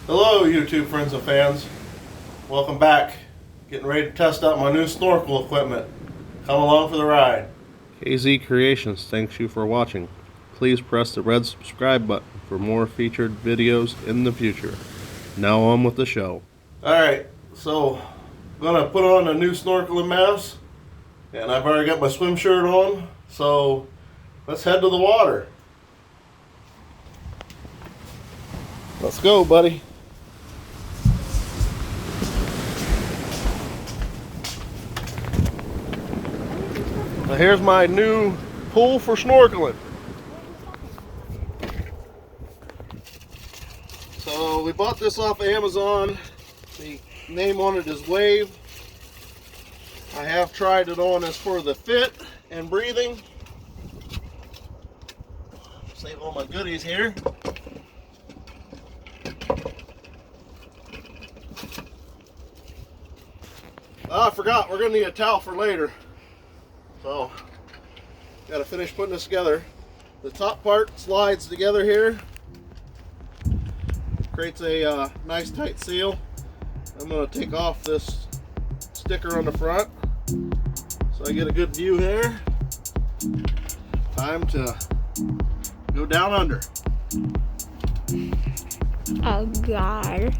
Hello YouTube friends and fans, welcome back. Getting ready to test out my new snorkel equipment. Come along for the ride. KZ Creations thanks you for watching. Please press the red subscribe button for more featured videos in the future. Now on with the show. Alright, so I'm going to put on a new snorkeling mask, and I've already got my swim shirt on, so let's head to the water. Let's go, buddy. Now here's my new pool for snorkeling. So we bought this off of Amazon. The name on it is Wave. I have tried it on as for the fit and breathing. Save all my goodies here. Oh, I forgot, we're gonna need a towel for later. So, gotta finish putting this together. The top part slides together here. Creates a nice tight seal. I'm gonna take off this sticker on the front so I get a good view here. Time to go down under. Oh God.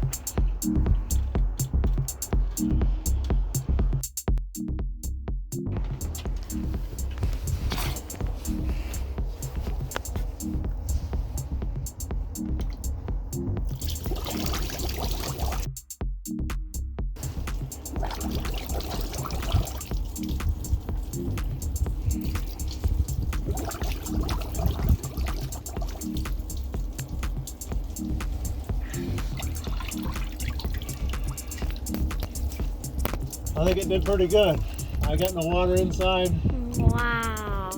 I think it did pretty good. I got no water inside. Wow.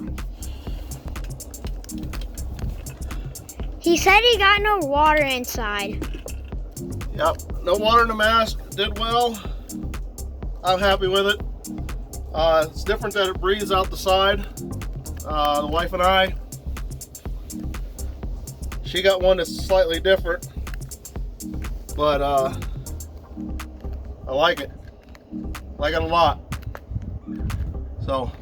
He said he got no water inside. Yep, no water in the mask. Did well. I'm happy with it. It's different that it breathes out the side. The wife and I, she got one that's slightly different, but I like it. Like it a lot. So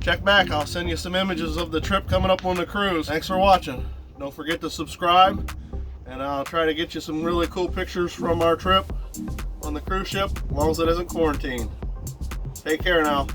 check back. I'll send you some images of the trip coming up on the cruise. Thanks for watching. Don't forget to subscribe, and I'll try to get you some really cool pictures from our trip on the cruise ship, as long as it isn't quarantined. Take care now.